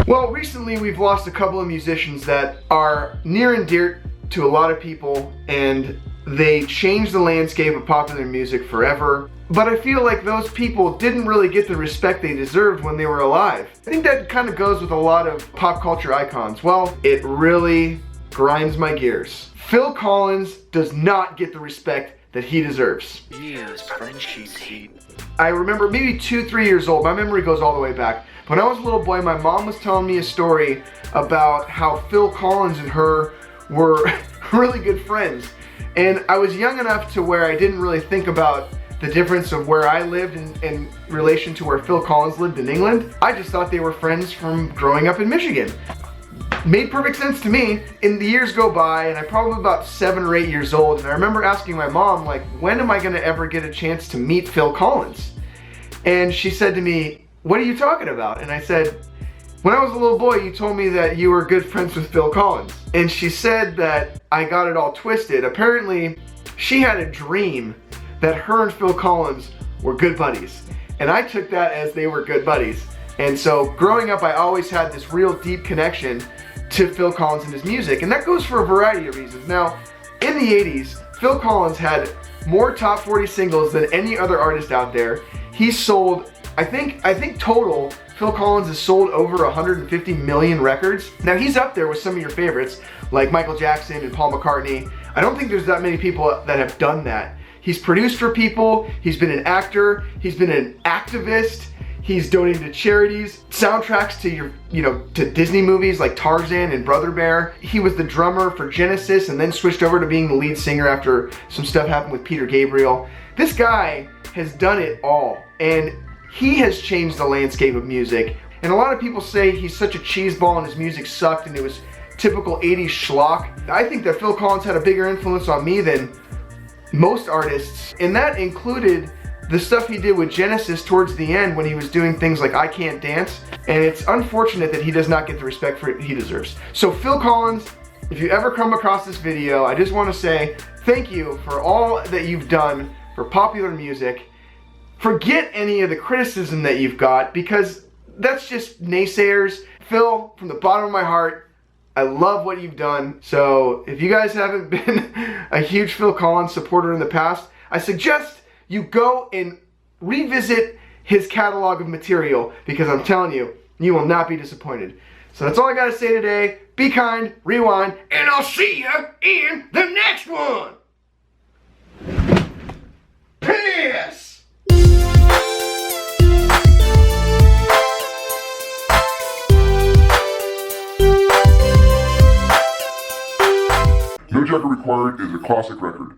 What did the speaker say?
Well, recently we've lost a couple of musicians that are near and dear to a lot of people, and they changed the landscape of popular music forever. But I feel like those people didn't really get the respect they deserved when they were alive. I think that kind of goes with a lot of pop culture icons. Well, it really grinds my gears. Phil Collins does not get the respect that he deserves. I remember maybe 2-3 years old, my memory goes all the way back. When I was a little boy, my mom was telling me a story about how Phil Collins and her were really good friends. And I was young enough to where I didn't really think about the difference of where I lived in relation to where Phil Collins lived in England. I just thought they were friends from growing up in Michigan. Made perfect sense to me. And the years go by, and I'm probably about 7 or 8 years old, and I remember asking my mom, like, when am I gonna ever get a chance to meet Phil Collins? And she said to me, what are you talking about? And I said, when I was a little boy, you told me that you were good friends with Phil Collins. And she said that I got it all twisted. Apparently, she had a dream that her and Phil Collins were good buddies. And I took that as they were good buddies. And so growing up, I always had this real deep connection to Phil Collins and his music. And that goes for a variety of reasons. Now, in the 80s, Phil Collins had more top 40 singles than any other artist out there. He sold, I think total, Phil Collins has sold over 150 million records. Now he's up there with some of your favorites, like Michael Jackson and Paul McCartney. I don't think there's that many people that have done that. He's produced for people, he's been an actor, he's been an activist, he's donated to charities, soundtracks to to Disney movies like Tarzan and Brother Bear. He was the drummer for Genesis and then switched over to being the lead singer after some stuff happened with Peter Gabriel. This guy has done it all, and he has changed the landscape of music. And a lot of people say he's such a cheeseball and his music sucked and it was typical 80s schlock. I think that Phil Collins had a bigger influence on me than most artists, and that included the stuff he did with Genesis towards the end when he was doing things like I Can't Dance. And it's unfortunate that he does not get the respect for it he deserves. So Phil Collins, if you ever come across this video, I just want to say thank you for all that you've done for popular music. Forget any of the criticism that you've got, because that's just naysayers. Phil, from the bottom of my heart, I love what you've done. So if you guys haven't been a huge Phil Collins supporter in the past, I suggest you go and revisit his catalog of material, because I'm telling you, you will not be disappointed. So that's all I gotta say today. Be kind, rewind, and I'll see you in the next one. Peace! No jacket required is a classic record.